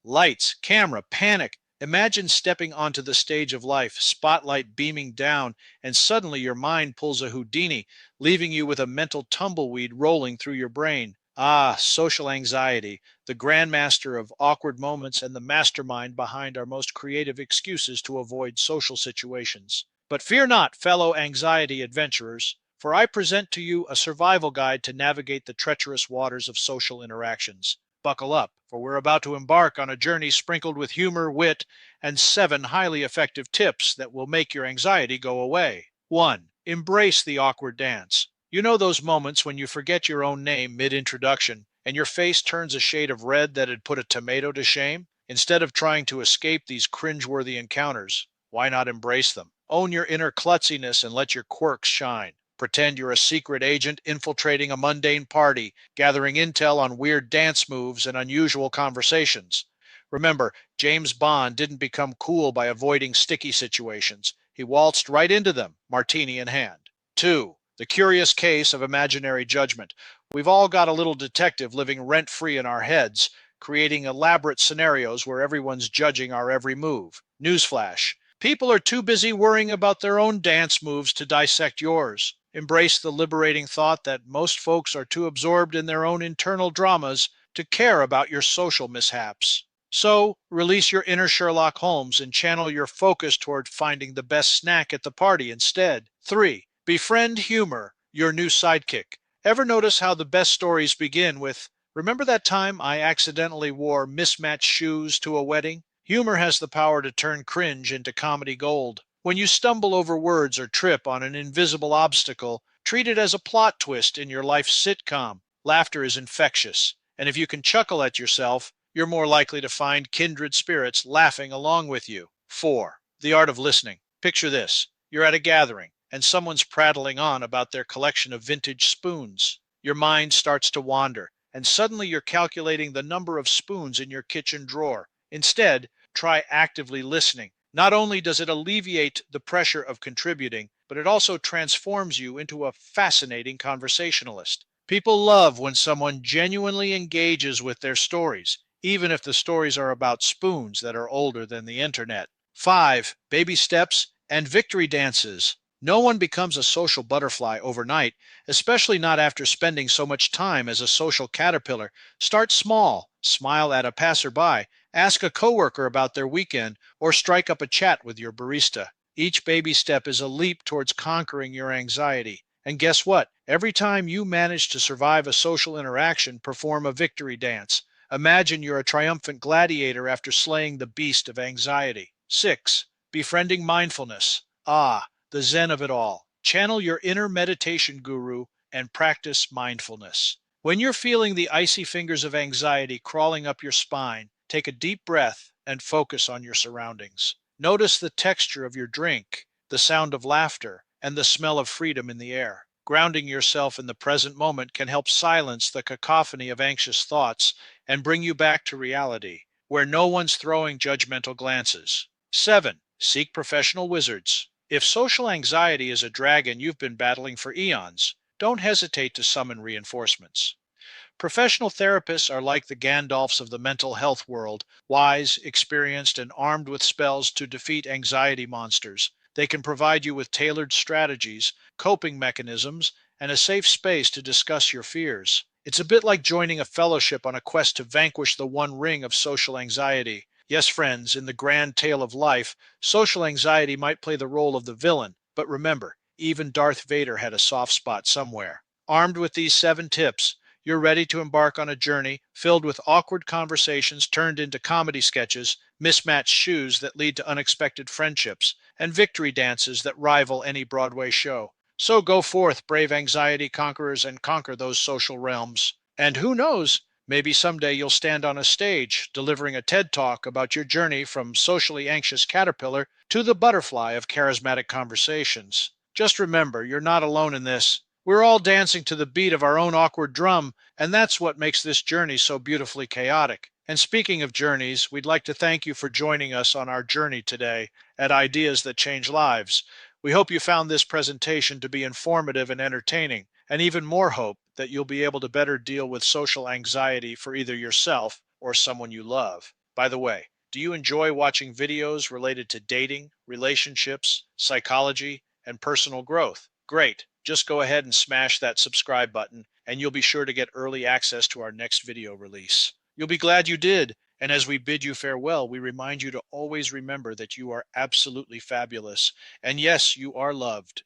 Lights, camera, panic. Imagine stepping onto the stage of life, spotlight beaming down, and suddenly your mind pulls a Houdini, leaving you with a mental tumbleweed rolling through your brain. Ah, social anxiety, the grandmaster of awkward moments and the mastermind behind our most creative excuses to avoid social situations. But fear not, fellow anxiety adventurers, for I present to you a survival guide to navigate the treacherous waters of social interactions. Buckle up, for we're about to embark on a journey sprinkled with humor, wit, and 7 highly effective tips that will make your anxiety go away. 1. Embrace the awkward dance. You know those moments when you forget your own name mid introduction and your face turns a shade of red that'd put a tomato to shame? Instead of trying to escape these cringeworthy encounters, why not embrace them? Own your inner klutziness and let your quirks shine. Pretend you're a secret agent infiltrating a mundane party, gathering intel on weird dance moves and unusual conversations. Remember, James Bond didn't become cool by avoiding sticky situations. He waltzed right into them, martini in hand. 2. The curious case of imaginary judgment. We've all got a little detective living rent free in our heads, creating elaborate scenarios where everyone's judging our every move. Newsflash. People are too busy worrying about their own dance moves to dissect yours. Embrace the liberating thought that most folks are too absorbed in their own internal dramas to care about your social mishaps. So, release your inner Sherlock Holmes and channel your focus toward finding the best snack at the party instead. 3. Befriend humor, your new sidekick. Ever notice how the best stories begin with, "Remember that time I accidentally wore mismatched shoes to a wedding?" Humor has the power to turn cringe into comedy gold. When you stumble over words or trip on an invisible obstacle, treat it as a plot twist in your life's sitcom. Laughter is infectious, and if you can chuckle at yourself, you're more likely to find kindred spirits laughing along with you. 4. The art of listening. Picture this. You're at a gathering, and someone's prattling on about their collection of vintage spoons. Your mind starts to wander, and suddenly you're calculating the number of spoons in your kitchen drawer. Instead, try actively listening. Not only does it alleviate the pressure of contributing, but it also transforms you into a fascinating conversationalist. People love when someone genuinely engages with their stories, even if the stories are about spoons that are older than the internet. 5. Baby steps and victory dances. No one becomes a social butterfly overnight, especially not after spending so much time as a social caterpillar. Start small, smile at a passerby, ask a coworker about their weekend, or strike up a chat with your barista. Each baby step is a leap towards conquering your anxiety. And guess what? Every time you manage to survive a social interaction, perform a victory dance. Imagine you're a triumphant gladiator after slaying the beast of anxiety. 6. Befriending mindfulness. Ah, the zen of it all. Channel your inner meditation guru and practice mindfulness. When you're feeling the icy fingers of anxiety crawling up your spine, take a deep breath and focus on your surroundings. Notice the texture of your drink, the sound of laughter, and the smell of freedom in the air. Grounding yourself in the present moment can help silence the cacophony of anxious thoughts and bring you back to reality, where no one's throwing judgmental glances. 7. Seek professional wizards. If social anxiety is a dragon you've been battling for eons, don't hesitate to summon reinforcements. Professional therapists are like the Gandalfs of the mental health world, wise, experienced, and armed with spells to defeat anxiety monsters. They can provide you with tailored strategies, coping mechanisms, and a safe space to discuss your fears. It's a bit like joining a fellowship on a quest to vanquish the one ring of social anxiety. Yes, friends, in the grand tale of life, social anxiety might play the role of the villain, but remember, even Darth Vader had a soft spot somewhere. Armed with these 7 tips, you're ready to embark on a journey filled with awkward conversations turned into comedy sketches, mismatched shoes that lead to unexpected friendships, and victory dances that rival any Broadway show. So go forth, brave anxiety conquerors, and conquer those social realms. And who knows, maybe someday you'll stand on a stage delivering a TED Talk about your journey from socially anxious caterpillar to the butterfly of charismatic conversations. Just remember, you're not alone in this. We're all dancing to the beat of our own awkward drum, and that's what makes this journey so beautifully chaotic. And speaking of journeys, we'd like to thank you for joining us on our journey today at Ideas That Change Lives. We hope you found this presentation to be informative and entertaining, and even more hope that you'll be able to better deal with social anxiety for either yourself or someone you love. By the way, do you enjoy watching videos related to dating, relationships, psychology, and personal growth? Great. Just go ahead and smash that subscribe button, and you'll be sure to get early access to our next video release. You'll be glad you did. And as we bid you farewell, we remind you to always remember that you are absolutely fabulous. And yes, you are loved.